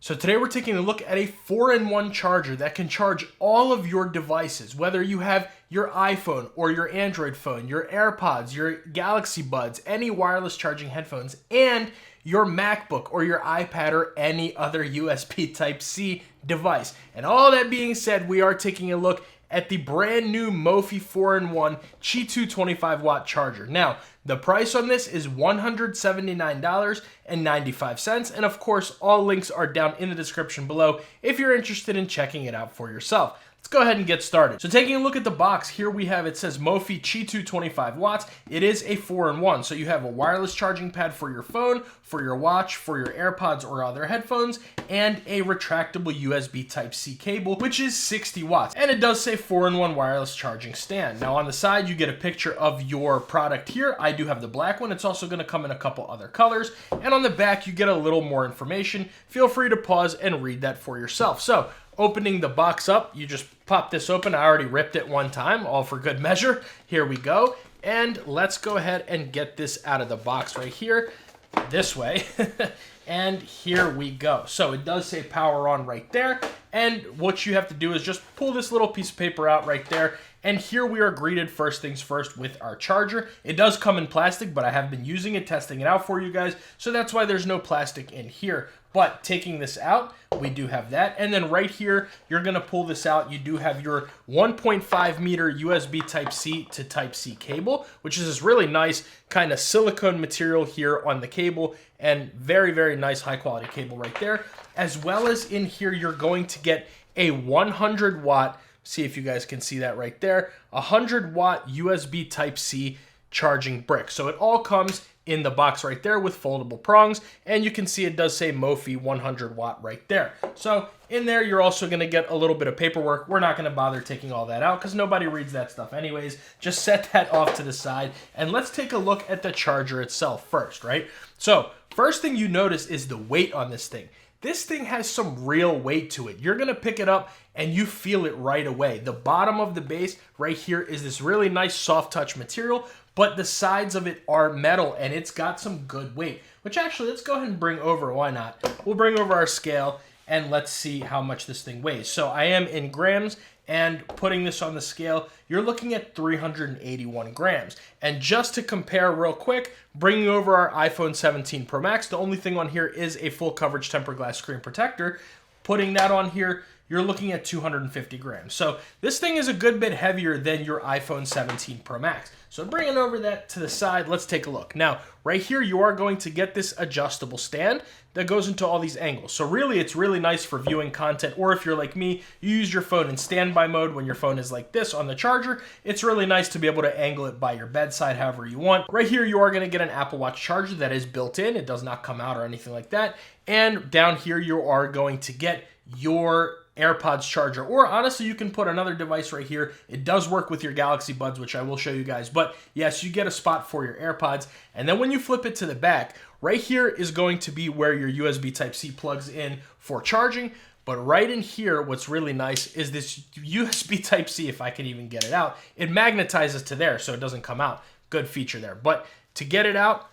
So today we're taking a look at a 4-in-1 charger that can charge all of your devices, whether you have your iPhone or your Android phone, your AirPods, your Galaxy Buds, any wireless charging headphones, and your MacBook or your iPad or any other USB Type-C device. And all that being said, we are taking a look at the brand new Mophie 4-in-1 Qi 225 watt charger. Now, the price on this is $179.95, and of course, all links are down in the description below if you're interested in checking it out for yourself. Let's go ahead and get started. So taking a look at the box, here we have, it says Mophie Qi 225 watts. It is a 4-in-1, so you have a wireless charging pad for your phone, for your watch, for your AirPods or other headphones, and a retractable USB Type-C cable, which is 60 watts. And it does say 4-in-1 wireless charging stand. Now on the side, you get a picture of your product here. I do have the black one. It's also gonna come in a couple other colors. And on the back, you get a little more information. Feel free to pause and read that for yourself. So, opening the box up, you just pop this open. I already ripped it one time, all for good measure. Here we go. And let's go ahead and get this out of the box right here, this way. And here we go. So it does say power on right there. And what you have to do is just pull this little piece of paper out right there. And here we are greeted first things first with our charger. It does come in plastic, but I have been using it, testing it out for you guys. So that's why there's no plastic in here. But taking this out, we do have that. And then right here, you're gonna pull this out. You do have your 1.5 meter USB Type-C to Type-C cable, which is this really nice kind of silicone material here on the cable, and very, very nice high quality cable right there. As well as in here, you're going to get a 100 watt, see if you guys can see that right there, 100 watt USB Type-C charging brick. So it all comes in the box right there with foldable prongs, and you can see it does say Mophie 100 watt right there. So in there, you're also gonna get a little bit of paperwork. We're not gonna bother taking all that out because nobody reads that stuff anyways. Just set that off to the side, and let's take a look at the charger itself first, right? So first thing you notice is the weight on this thing. This thing has some real weight to it. You're gonna pick it up and you feel it right away. The bottom of the base right here is this really nice soft touch material, but the sides of it are metal and it's got some good weight, which actually, let's go ahead and bring over, why not? We'll bring over our scale and let's see how much this thing weighs. So I am in grams, and putting this on the scale, you're looking at 381 grams. And just to compare real quick, bringing over our iPhone 17 Pro Max, the only thing on here is a full coverage tempered glass screen protector. Putting that on here, you're looking at 250 grams. So this thing is a good bit heavier than your iPhone 17 Pro Max. So bringing over that to the side, let's take a look. Now, right here, you are going to get this adjustable stand that goes into all these angles. So really, it's really nice for viewing content, or if you're like me, you use your phone in standby mode when your phone is like this on the charger. It's really nice to be able to angle it by your bedside however you want. Right here, you are gonna get an Apple Watch charger that is built in. It does not come out or anything like that. And down here, you are going to get your AirPods charger, or honestly, you can put another device right here. It does work with your Galaxy Buds, which I will show you guys, but yes, you get a spot for your AirPods. And then when you flip it to the back, right here is going to be where your USB Type-C plugs in for charging. But right in here, what's really nice is this USB Type-C, if I can even get it out, it magnetizes to there so it doesn't come out. Good feature there. But to get it out,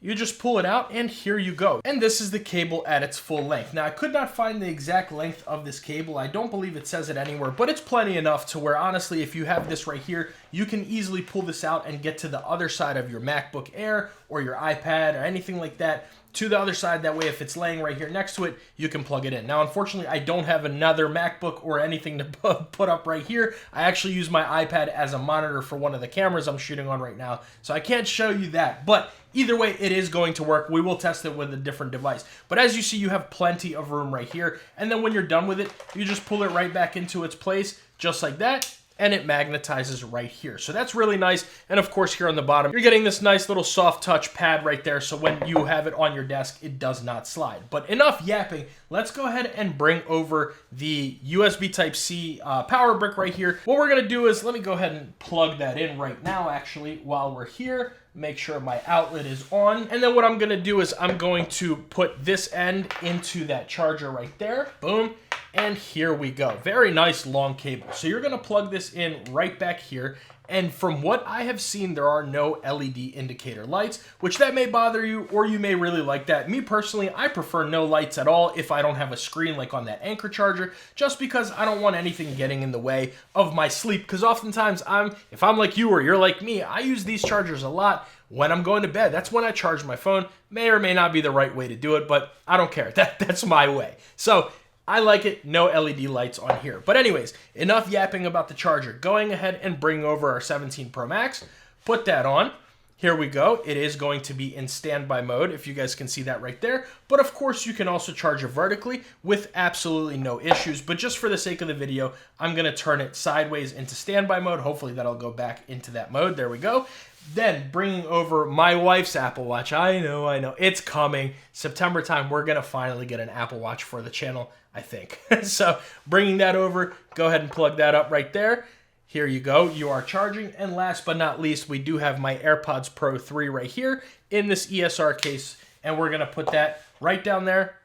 you just pull it out and here you go. And this is the cable at its full length. Now I could not find the exact length of this cable. I don't believe it says it anywhere, but it's plenty enough to where honestly, if you have this right here, you can easily pull this out and get to the other side of your MacBook Air or your iPad or anything like that to the other side. That way, if it's laying right here next to it, you can plug it in. Now, unfortunately, I don't have another MacBook or anything to put up right here. I actually use my iPad as a monitor for one of the cameras I'm shooting on right now, so I can't show you that. But either way, it is going to work. We will test it with a different device. But as you see, you have plenty of room right here. And then when you're done with it, you just pull it right back into its place, just like that. And it magnetizes right here. So that's really nice. And of course, here on the bottom, you're getting this nice little soft touch pad right there. So when you have it on your desk, it does not slide. But enough yapping. Let's go ahead and bring over the USB Type-C power brick right here. What we're gonna do is, let me go ahead and plug that in right now, actually, while we're here. Make sure my outlet is on. And then what I'm gonna do is I'm going to put this end into that charger right there. Boom. And here we go. Very nice long cable. So you're gonna plug this in right back here. And from what I have seen, there are no LED indicator lights, which that may bother you, or you may really like that. Me personally, I prefer no lights at all if I don't have a screen like on that Anker charger, just because I don't want anything getting in the way of my sleep. Because oftentimes, if I'm like you or you're like me, I use these chargers a lot when I'm going to bed. That's when I charge my phone. May or may not be the right way to do it, but I don't care. That's my way. So I like it, no LED lights on here. But anyways, enough yapping about the charger. Going ahead and bring over our 17 Pro Max, put that on. Here we go. It is going to be in standby mode, if you guys can see that right there. But of course, you can also charge it vertically with absolutely no issues. But just for the sake of the video, I'm going to turn it sideways into standby mode. Hopefully that'll go back into that mode. There we go. Then bringing over my wife's Apple Watch. I know. It's coming. September time, we're going to finally get an Apple Watch for the channel, I think. So bringing that over, go ahead and plug that up right there. Here you go. You are charging. And last but not least, we do have my AirPods Pro 3 right here in this ESR case. And we're going to put that right down there.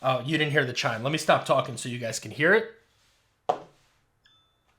Oh, you didn't hear the chime. Let me stop talking so you guys can hear it.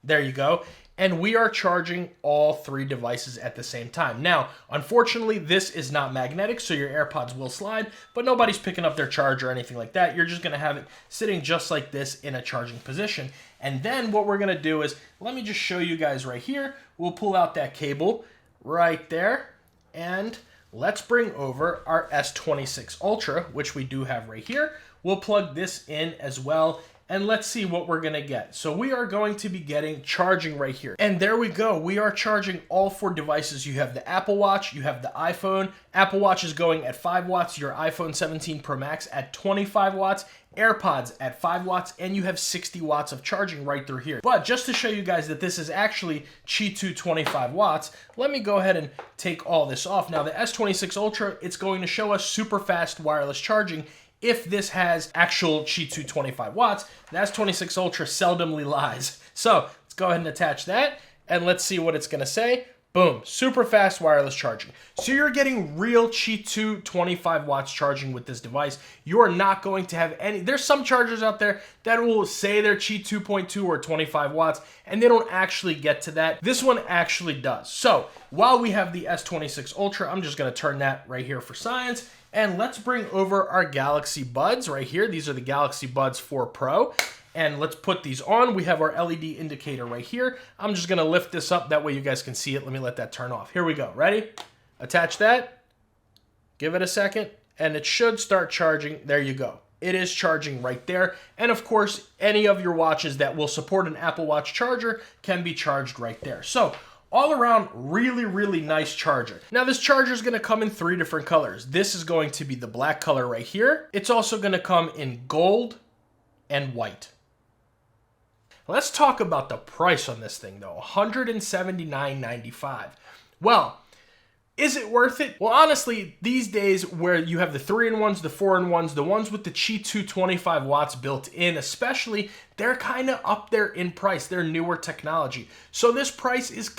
There you go. And we are charging all three devices at the same time. Now, unfortunately, this is not magnetic, so your AirPods will slide, but nobody's picking up their charger or anything like that. You're just gonna have it sitting just like this in a charging position. And then what we're gonna do is, let me just show you guys right here. We'll pull out that cable right there, and let's bring over our S26 Ultra, which we do have right here. We'll plug this in as well, and let's see what we're gonna get. So we are going to be getting charging right here. And there we go. We are charging all four devices. You have the Apple Watch, you have the iPhone. Apple Watch is going at 5 watts, your iPhone 17 Pro Max at 25 watts, AirPods at 5 watts, and you have 60 watts of charging right through here. But just to show you guys that this is actually Qi 2 25 watts, let me go ahead and take all this off. Now the S26 Ultra, it's going to show us super fast wireless charging. If this has actual Qi 2 25 watts, the S26 Ultra seldomly lies. So let's go ahead and attach that, and let's see what it's gonna say. Boom, super fast wireless charging. So you're getting real Qi 2 25 watts charging with this device. You are not going to have any, there's some chargers out there that will say they're Qi 2.2 or 25 watts, and they don't actually get to that. This one actually does. So while we have the S26 Ultra, I'm just gonna turn that right here for science. And let's bring over our Galaxy Buds right here. These are the Galaxy Buds 4 Pro. And let's put these on. We have our LED indicator right here. I'm just gonna lift this up, that way you guys can see it. Let me let that turn off. Here we go, ready? Attach that, give it a second, and it should start charging. There you go. It is charging right there. And of course, any of your watches that will support an Apple Watch charger can be charged right there. So, all around, really, really nice charger. Now this charger is gonna come in 3 different colors. This is going to be the black color right here. It's also gonna come in gold and white. Let's talk about the price on this thing though, $179.95. Well, is it worth it? Well, honestly, these days where you have the 3-in-1s, the 4-in-1s, the ones with the Qi 2 25 watts built in especially, they're kind of up there in price. They're newer technology. So this price is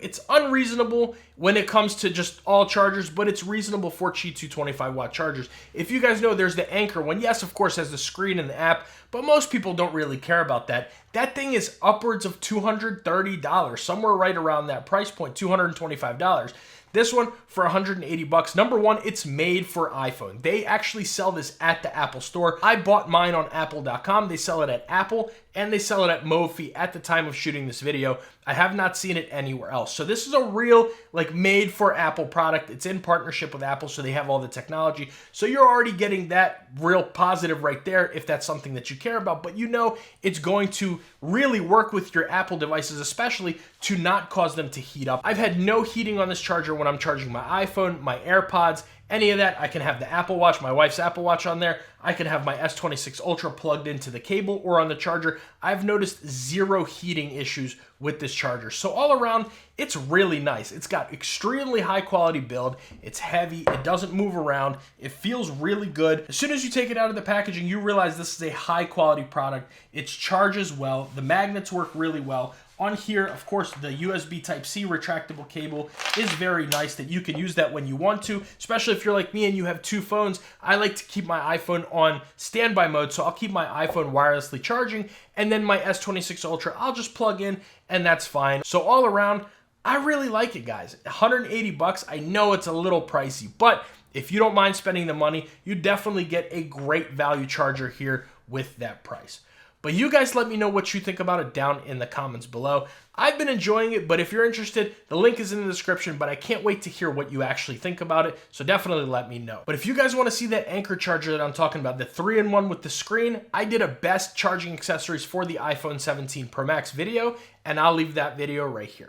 it's unreasonable when it comes to just all chargers, but it's reasonable for Qi 2 25 watt chargers. If you guys know, there's the Anker one. Yes, of course, has the screen and the app, but most people don't really care about that. That thing is upwards of $230, somewhere right around that price point, $225. This one for 180 bucks. Number one, it's made for iPhone. They actually sell this at the Apple store. I bought mine on apple.com. They sell it at Apple and they sell it at Mophie at the time of shooting this video. I have not seen it anywhere else. So this is a real made for Apple product. It's in partnership with Apple, so they have all the technology. So you're already getting that real positive right there if that's something that you care about. But you know it's going to really work with your Apple devices, especially to not cause them to heat up. I've had no heating on this charger when I'm charging my iPhone, my AirPods, any of that. I can have the Apple Watch, my wife's Apple Watch on there. I can have my S26 Ultra plugged into the cable or on the charger. I've noticed zero heating issues with this charger. So all around, it's really nice. It's got extremely high quality build. It's heavy. It doesn't move around. It feels really good. As soon as you take it out of the packaging, you realize this is a high quality product. It charges well. The magnets work really well. On here, of course, the USB Type-C retractable cable is very nice that you can use that when you want to, especially if you're like me and you have 2 phones. I like to keep my iPhone on standby mode, so I'll keep my iPhone wirelessly charging, and then my S26 Ultra, I'll just plug in, and that's fine. So all around, I really like it, guys. 180 bucks. I know it's a little pricey, but if you don't mind spending the money, you definitely get a great value charger here with that price. But you guys let me know what you think about it down in the comments below. I've been enjoying it, but if you're interested, the link is in the description, but I can't wait to hear what you actually think about it, so definitely let me know. But if you guys want to see that Anker charger that I'm talking about, the 3-in-1 with the screen, I did a best charging accessories for the iPhone 17 Pro Max video, and I'll leave that video right here.